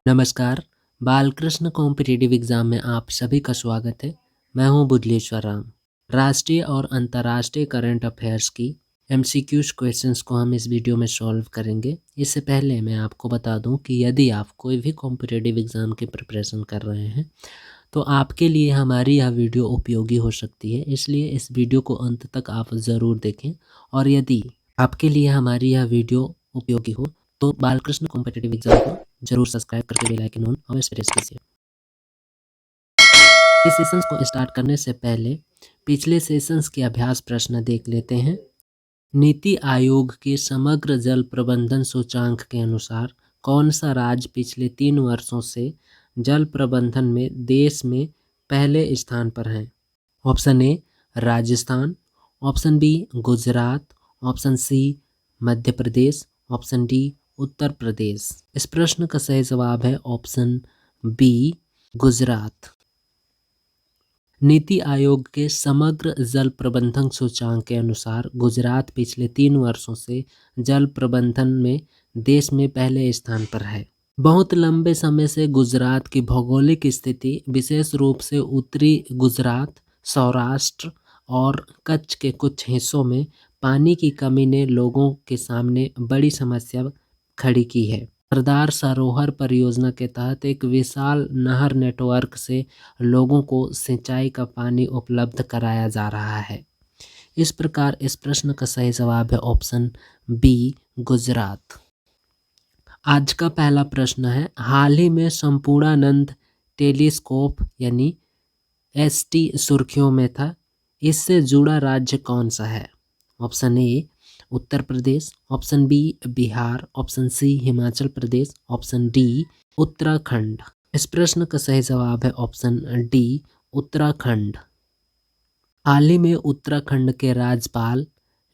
नमस्कार। Balkrishna competitive exam में आप सभी का स्वागत है। मैं हूं बुधलेश्वर राम। राष्ट्रीय और अंतर्राष्ट्रीय करंट अफेयर्स की एमसीक्यूज क्वेश्चंस को हम इस वीडियो में सॉल्व करेंगे। इससे पहले मैं आपको बता दूं कि यदि आप कोई भी कॉम्पिटिटिव एग्ज़ाम की प्रिपरेशन कर रहे हैं तो आपके लिए हमारी यह वीडियो उपयोगी हो सकती है, इसलिए इस वीडियो को अंत तक आप ज़रूर देखें। और यदि आपके लिए हमारी यह वीडियो उपयोगी हो तो बालकृष्ण कॉम्पिटिटिव एग्ज़ाम को जरूर सब्सक्राइब करके बेल आइकन ऑन अवश्य प्रेस कीजिए। इस सेशंस को स्टार्ट करने से पहले पिछले सेशंस के अभ्यास प्रश्न देख लेते हैं। नीति आयोग के समग्र जल प्रबंधन सूचांक के अनुसार कौन सा राज्य पिछले 3 वर्षों से जल प्रबंधन में देश में पहले स्थान पर है? Option A Rajasthan, option B Gujarat, option C Madhya Pradesh, option D Uttar Pradesh. इस प्रश्न का सही जवाब है ऑप्शन बी गुजरात। नीति आयोग के समग्र जल प्रबंधन सूचांक के अनुसार गुजरात पिछले 3 वर्षों से जल प्रबंधन में देश में पहले स्थान पर है। बहुत लंबे समय से गुजरात की भौगोलिक स्थिति विशेष रूप से उत्तरी गुजरात, सौराष्ट्र और कच्छ के कुछ हिस्सों में पानी की कमी ने लोगों के सामने बड़ी समस्या खड़ी की है। सरदार सरोवर परियोजना के तहत एक विशाल नहर नेटवर्क से लोगों को सिंचाई का पानी उपलब्ध कराया जा रहा है। इस प्रकार इस प्रश्न का सही जवाब है ऑप्शन बी गुजरात। आज का पहला प्रश्न है, हाल ही में संपूर्णानंद टेलीस्कोप यानी एसटी सुर्खियों में था, इससे जुड़ा राज्य कौन सा है? Option A Uttar Pradesh, option B Bihar, option C Himachal Pradesh, option D Uttarakhand. इस प्रश्न का सही जवाब है ऑप्शन डी उत्तराखंड। हाल ही में उत्तराखंड के राज्यपाल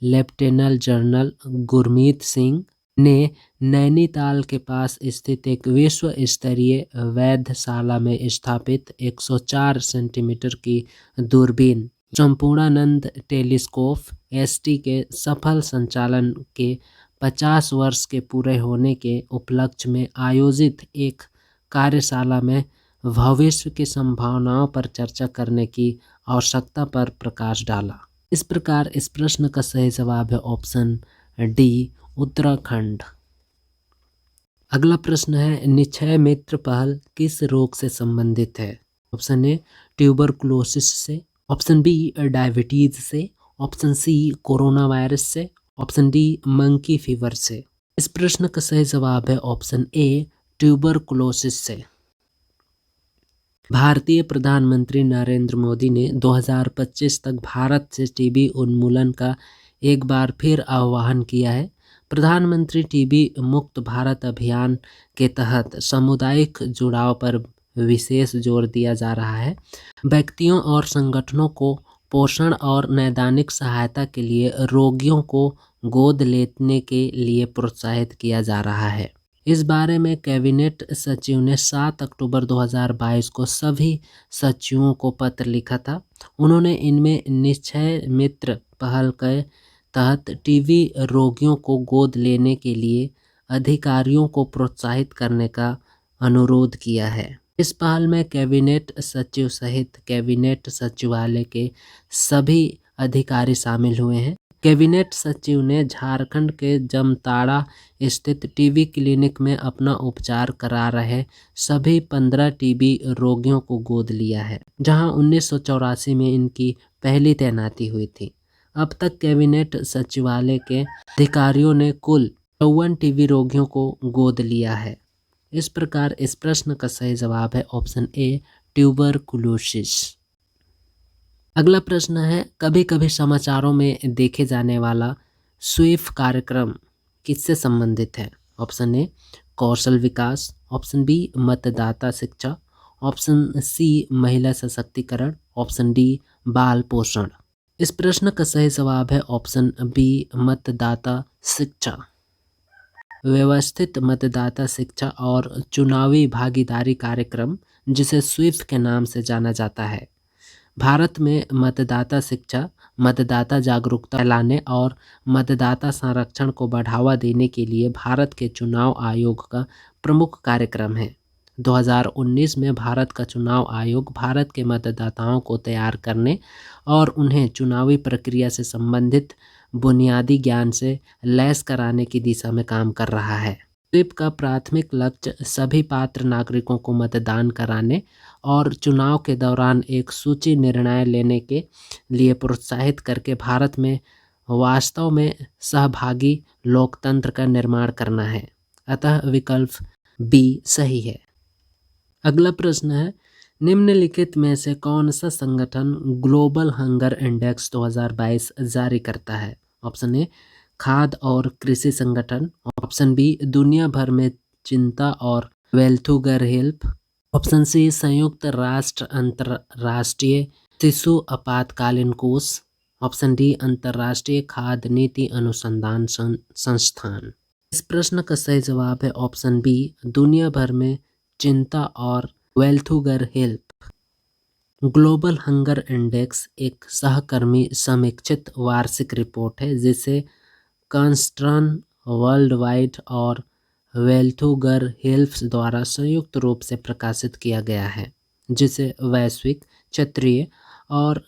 लेफ्टिनेंट जनरल गुरमीत सिंह ने नैनीताल के पास स्थित एक विश्व स्तरीय वेधशाला में स्थापित 104 सेंटीमीटर की दूरबीन संपूर्णानंद टेलीस्कोप एसटी के सफल संचालन के 50 वर्ष के पूरे होने के उपलक्ष्य में आयोजित एक कार्यशाला में भविष्य की संभावनाओं पर चर्चा करने की आवश्यकता पर प्रकाश डाला। इस प्रकार इस प्रश्न का सही जवाब है ऑप्शन डी उत्तराखंड। अगला प्रश्न है, निक्षय मित्र पहल किस रोग से संबंधित है? ऑप्शन ए ट्यूबरकुलोसिस से, ऑप्शन बी डायबिटीज से, ऑप्शन सी कोरोना वायरस से, ऑप्शन डी मंकी फीवर से। इस प्रश्न का सही जवाब है ऑप्शन ए ट्यूबरकुलोसिस से। भारतीय प्रधानमंत्री नरेंद्र मोदी ने 2025 तक भारत से टीबी उन्मूलन का एक बार फिर आह्वान किया है। प्रधानमंत्री टीबी मुक्त भारत अभियान के तहत सामुदायिक जुड़ाव पर विशेष जोर दिया जा रहा है। व्यक्तियों और संगठनों को पोषण और नैदानिक सहायता के लिए रोगियों को गोद लेने के लिए प्रोत्साहित किया जा रहा है। इस बारे में कैबिनेट सचिव ने 7 अक्टूबर 2022 को सभी सचिवों को पत्र लिखा था। उन्होंने इनमें निक्षय मित्र पहल के तहत टीबी रोगियों को गोद लेने के लिए अधिकारियों को प्रोत्साहित करने का अनुरोध किया है। इस पहल में कैबिनेट सचिव सहित कैबिनेट सचिवालय के सभी अधिकारी शामिल हुए हैं। कैबिनेट सचिव ने झारखंड के जामताड़ा स्थित टीबी क्लिनिक में अपना उपचार करा रहे सभी 15 टीबी रोगियों को गोद लिया है, जहां 1984 में इनकी पहली तैनाती हुई थी। अब तक कैबिनेट सचिवालय के अधिकारियों ने कुल 54 टीबी रोगियों को गोद लिया है। इस प्रकार इस प्रश्न का सही जवाब है ऑप्शन ए ट्यूबरकुलोसिस। अगला प्रश्न है, कभी कभी समाचारों में देखे जाने वाला स्वीप कार्यक्रम किससे संबंधित है? ऑप्शन ए कौशल विकास, ऑप्शन बी मतदाता शिक्षा, ऑप्शन सी महिला सशक्तिकरण, ऑप्शन डी बाल पोषण। इस प्रश्न का सही जवाब है ऑप्शन बी मतदाता शिक्षा। व्यवस्थित मतदाता शिक्षा और चुनावी भागीदारी कार्यक्रम, जिसे स्वीप के नाम से जाना जाता है, भारत में मतदाता शिक्षा, मतदाता जागरूकता फैलाने और मतदाता संरक्षण को बढ़ावा देने के लिए भारत के चुनाव आयोग का प्रमुख कार्यक्रम है। 2019 में भारत का चुनाव आयोग भारत के मतदाताओं को तैयार करने और उन्हें चुनावी प्रक्रिया से संबंधित बुनियादी ज्ञान से लैस कराने की दिशा में काम कर रहा है। स्वीप का प्राथमिक लक्ष्य सभी पात्र नागरिकों को मतदान कराने और चुनाव के दौरान एक सूची निर्णय लेने के लिए प्रोत्साहित करके भारत में वास्तव में सहभागी लोकतंत्र का निर्माण करना है। अतः विकल्प बी सही है। अगला प्रश्न है, निम्नलिखित में से कौन सा संगठन ग्लोबल हंगर इंडेक्स 2022 जारी करता है? ऑप्शन ए खाद्य और कृषि संगठन, ऑप्शन बी दुनिया भर में चिंता और वेल्थुगर हेल्प, ऑप्शन सी संयुक्त राष्ट्र अंतर्राष्ट्रीय शिशु आपातकालीन कोष, ऑप्शन डी अंतर्राष्ट्रीय खाद्य नीति अनुसंधान संस्थान। इस प्रश्न का सही जवाब है ऑप्शन बी दुनिया भर में चिंता और वेल्थुगर हेल्प। ग्लोबल हंगर इंडेक्स एक सहकर्मी समीक्षित वार्षिक रिपोर्ट है जिसे कंस्ट्रन वर्ल्ड वाइड और वेल्थुगर हेल्प्स द्वारा संयुक्त रूप से प्रकाशित किया गया है, जिसे वैश्विक, क्षेत्रीय और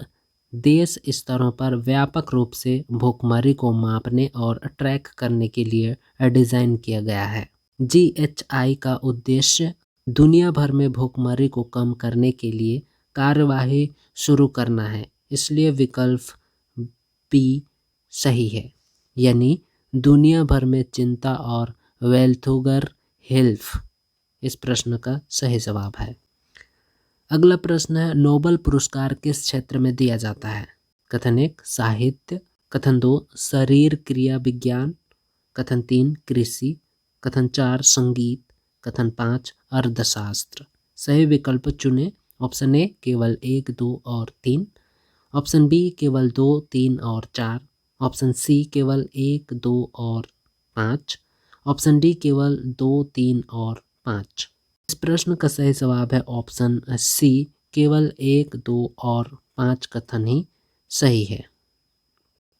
देश स्तरों पर व्यापक रूप से भूखमरी को मापने और ट्रैक करने के लिए डिज़ाइन किया गया है। GHI का उद्देश्य दुनिया भर में भूखमरी को कम करने के लिए कार्यवाही शुरू करना है, इसलिए विकल्प बी सही है, यानी दुनिया भर में चिंता और वेल्थुगर हेल्प इस प्रश्न का सही जवाब है। अगला प्रश्न है, नोबेल पुरस्कार किस क्षेत्र में दिया जाता है? कथन 1 साहित्य, कथन 2 शरीर क्रिया विज्ञान, कथन 3 कृषि, कथन 4 संगीत, कथन 5 अर्थशास्त्र। सही विकल्प चुने। ऑप्शन ए केवल 1, 2 और 3, ऑप्शन बी केवल 2, 3 और 4, ऑप्शन सी केवल 1, 2 और 5, ऑप्शन डी केवल 2, 3 और 5। इस प्रश्न का सही जवाब है ऑप्शन सी केवल 1, 2 और 5 कथन ही सही है।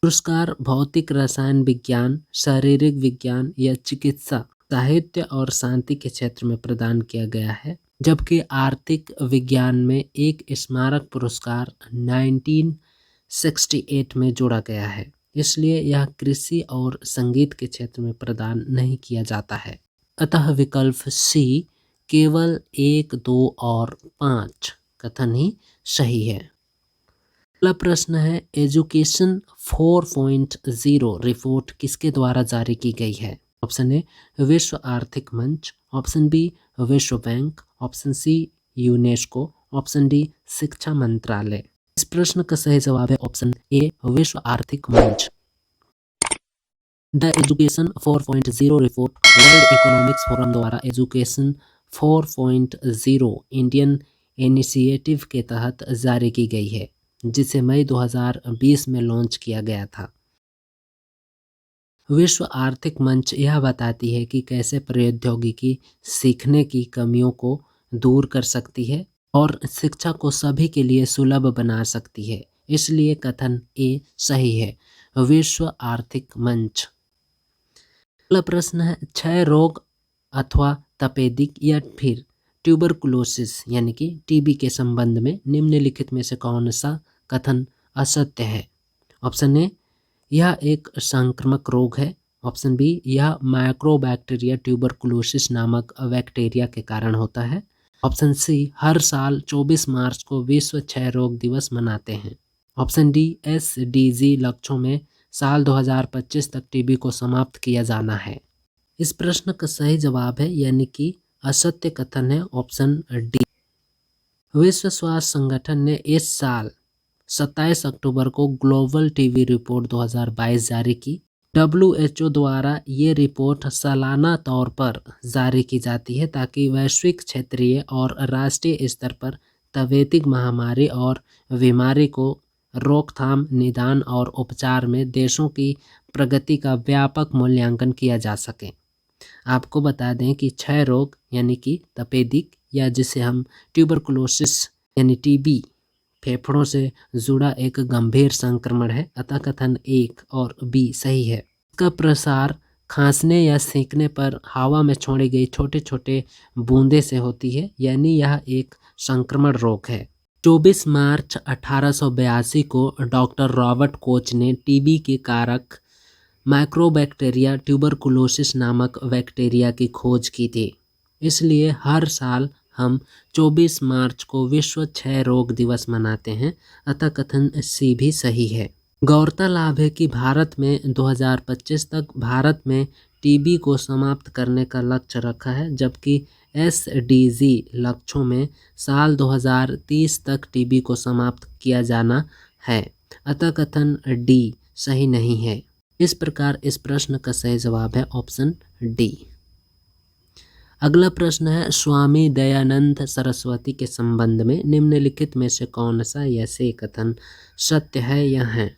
पुरस्कार भौतिक रसायन विज्ञान, शारीरिक विज्ञान या चिकित्सा, साहित्य और शांति के क्षेत्र में प्रदान किया गया है, जबकि आर्थिक विज्ञान में एक स्मारक पुरस्कार 1968 में जोड़ा गया है, इसलिए यह कृषि और संगीत के क्षेत्र में प्रदान नहीं किया जाता है। अतः विकल्प सी केवल 1, 2 और 5 कथन ही सही है। अगला प्रश्न है, एजुकेशन 4.0 रिपोर्ट किसके द्वारा जारी की गई है? ऑप्शन ए विश्व आर्थिक मंच, ऑप्शन बी विश्व bank, option C UNESCO, option D शिक्षा मंत्रालय। इस प्रश्न का सही जवाब है ऑप्शन ए विश्व आर्थिक मंच। The education 4.0 report world economics forum द्वारा एजुकेशन 4.0 इंडियन इनिशिएटिव के तहत जारी की गई है, जिसे मई 2020 में लॉन्च किया गया था। विश्व आर्थिक मंच यह बताती है कि कैसे प्रौद्योगिकी सीखने की कमियों को दूर कर सकती है और शिक्षा को सभी के लिए सुलभ बना सकती है, इसलिए कथन ए सही है, विश्व आर्थिक मंच। अगला प्रश्न है, क्षय रोग अथवा तपेदिक या फिर ट्यूबरकुलोसिस यानी कि टीबी के संबंध में निम्नलिखित में से कौन सा कथन असत्य है? ऑप्शन ए यह एक संक्रामक रोग है, ऑप्शन बी यह माइक्रोबैक्टीरिया ट्यूबरकुलोसिस नामक बैक्टीरिया के कारण होता है, ऑप्शन सी हर साल 24 मार्च को विश्व क्षय रोग दिवस मनाते हैं, ऑप्शन डी SDG लक्ष्यों में साल 2025 तक टीबी को समाप्त किया जाना है। इस प्रश्न का सही जवाब है यानी कि असत्य कथन है ऑप्शन डी। विश्व स्वास्थ्य संगठन ने इस साल 27 अक्टूबर को ग्लोबल टीबी रिपोर्ट 2022 जारी की। WHO द्वारा ये रिपोर्ट सालाना तौर पर जारी की जाती है ताकि वैश्विक, क्षेत्रीय और राष्ट्रीय स्तर पर तपेदिक महामारी और बीमारी को रोकथाम, निदान और उपचार में देशों की प्रगति का व्यापक मूल्यांकन किया जा सके। आपको बता दें कि क्षय रोग यानी कि तपेदिक या जिसे हम ट्यूबरकुलोसिस यानी टीबी फेफड़ों से जुड़ा एक गंभीर संक्रमण है, अतः कथन 1 और बी सही है। इसका प्रसार खांसने या सींकने पर हवा में छोड़ी गई छोटे छोटे बूंदे से होती है, यानी यह एक संक्रमण रोग है। 24 मार्च 1882 को डॉक्टर रॉबर्ट कोच ने टीबी के कारक माइक्रोबैक्टीरिया ट्यूबरकुलोसिस नामक बैक्टीरिया की खोज की थी। इसलिए हर साल हम 24 मार्च को विश्व क्षय रोग दिवस मनाते हैं, अतः कथन सी भी सही है। गौरतलब है कि भारत में 2025 तक भारत में टीबी को समाप्त करने का लक्ष्य रखा है, जबकि एसडीजी लक्ष्यों में साल 2030 तक टीबी को समाप्त किया जाना है, अतः कथन डी सही नहीं है। इस प्रकार इस प्रश्न का सही जवाब है ऑप्शन डी। अगला प्रश्न है, स्वामी दयानंद सरस्वती के संबंध में निम्नलिखित में से कौन सा यह से कथन सत्य है या है।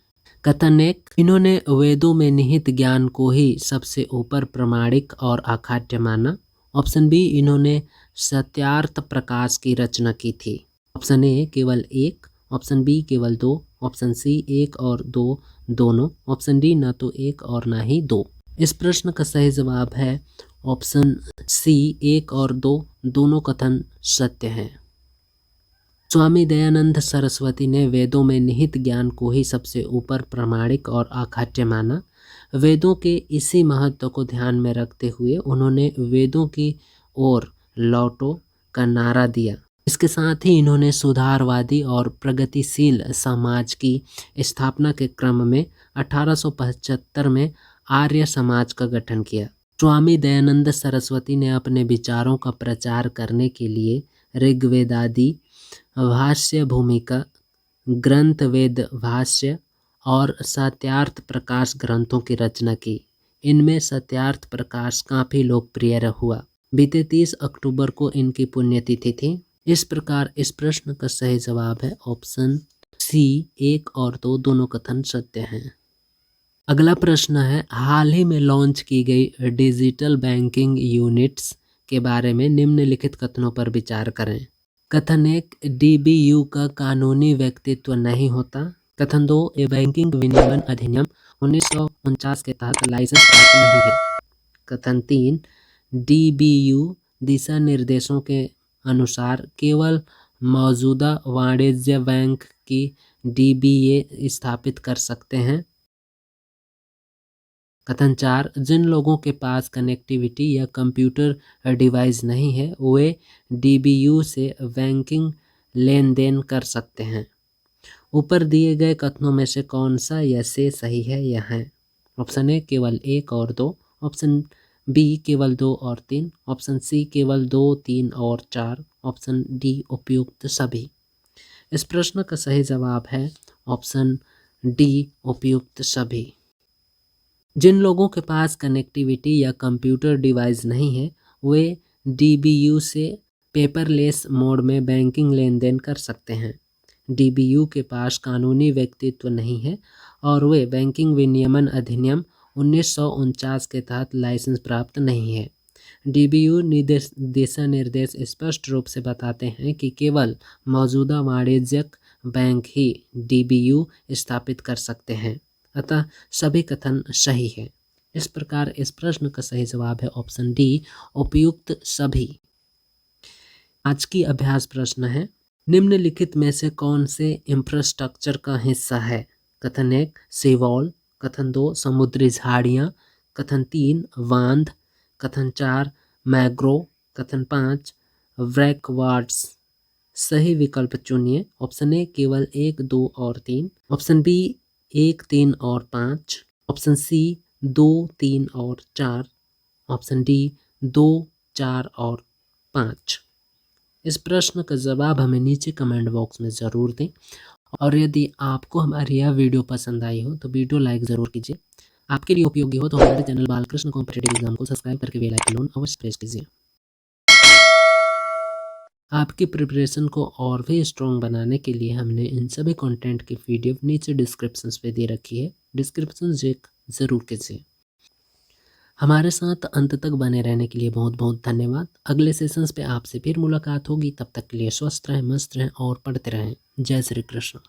कथन एक, इन्होंने वेदों में निहित ज्ञान को ही सबसे ऊपर प्रमाणिक और अखाद्य माना। ऑप्शन बी, इन्होंने सत्यार्थ प्रकाश की रचना की थी। ऑप्शन ए केवल एक, ऑप्शन बी केवल दो, ऑप्शन सी एक और दो दोनों, ऑप्शन डी ना तो एक और ना ही दो। इस प्रश्न का सही जवाब है ऑप्शन सी एक और दो दोनों कथन सत्य हैं। स्वामी दयानंद सरस्वती ने वेदों में निहित ज्ञान को ही सबसे ऊपर प्रमाणिक और अखाद्य माना। वेदों के इसी महत्व को ध्यान में रखते हुए उन्होंने वेदों की ओर लौटो का नारा दिया। इसके साथ ही इन्होंने सुधारवादी और प्रगतिशील समाज की स्थापना के क्रम में 1875 में आर्य समाज का गठन किया। स्वामी दयानंद सरस्वती ने अपने विचारों का प्रचार करने के लिए ऋग्वेदादि भाष्य भूमिका ग्रंथ, वेद भाष्य और सत्यार्थ प्रकाश ग्रंथों की रचना की। इनमें सत्यार्थ प्रकाश काफ़ी लोकप्रिय हुआ। बीते 30 अक्टूबर को इनकी पुण्यतिथि थी। इस प्रकार इस प्रश्न का सही जवाब है ऑप्शन सी एक और दो दोनों कथन सत्य हैं। अगला प्रश्न है, हाल ही में लॉन्च की गई डिजिटल बैंकिंग यूनिट्स के बारे में निम्नलिखित कथनों पर विचार करें। कथन एक, डीबीयू का कानूनी व्यक्तित्व नहीं होता। कथन दो, ये बैंकिंग विनियमन अधिनियम 1949 के तहत लाइसेंस प्राप्त नहीं है। कथन तीन, डीबीयू दिशा निर्देशों के अनुसार केवल मौजूदा वाणिज्य बैंक की डीबीए स्थापित कर सकते हैं। कथन चार, जिन लोगों के पास कनेक्टिविटी या कंप्यूटर डिवाइस नहीं है वे डीबीयू से बैंकिंग लेन देन कर सकते हैं। ऊपर दिए गए कथनों में से कौन सा यह से सही है या है। ऑप्शन ए केवल एक और दो, ऑप्शन बी केवल दो और तीन, ऑप्शन सी केवल दो तीन और चार, ऑप्शन डी उपयुक्त सभी। इस प्रश्न का सही जवाब है ऑप्शन डी उपयुक्त सभी। जिन लोगों के पास कनेक्टिविटी या कंप्यूटर डिवाइस नहीं है वे डीबीयू से पेपरलेस मोड में बैंकिंग लेन देन कर सकते हैं। डीबीयू के पास कानूनी व्यक्तित्व नहीं है और वे बैंकिंग विनियमन अधिनियम 1949 के तहत लाइसेंस प्राप्त नहीं है। डीबीयू दिशा निर्देश स्पष्ट रूप से बताते हैं कि केवल मौजूदा वाणिज्यिक बैंक ही डीबीयू स्थापित कर सकते हैं, अतः सभी कथन सही है। इस प्रकार इस प्रश्न का सही जवाब है ऑप्शन डी उपयुक्त सभी। आज की अभ्यास प्रश्न है, निम्नलिखित में से कौन से इंफ्रास्ट्रक्चर का हिस्सा है। कथन एक, सी वॉल। कथन दो, समुद्री झाड़ियाँ। कथन तीन, बांध। कथन चार, मैग्रोव। कथन पाँच, ब्रेकवाटर्स। सही विकल्प चुनिए। ऑप्शन ए केवल एक, दो और तीन, ऑप्शन बी एक, तीन और पाँच, ऑप्शन सी दो, तीन और चार, ऑप्शन डी दो, चार और पाँच। इस प्रश्न का जवाब हमें नीचे कमेंट बॉक्स में ज़रूर दें और यदि आपको हमारी यह वीडियो पसंद आई हो तो वीडियो लाइक ज़रूर कीजिए। आपके लिए उपयोगी हो तो हमारे चैनल बालकृष्ण कॉम्पिटिटिव एग्जाम को सब्सक्राइब करके बेल आइकन ऑन अवश्य प्रेस कीजिए। आपकी प्रिपरेशन को और भी स्ट्रॉन्ग बनाने के लिए हमने इन सभी कंटेंट की पीडीएफ नीचे डिस्क्रिप्शन पे दे रखी है, डिस्क्रिप्शन चेक ज़रूर कीजिए। हमारे साथ अंत तक बने रहने के लिए बहुत बहुत धन्यवाद। अगले सेशंस पे आपसे फिर मुलाकात होगी, तब तक के लिए स्वस्थ रहें, मस्त रहें और पढ़ते रहें। जय श्री कृष्ण।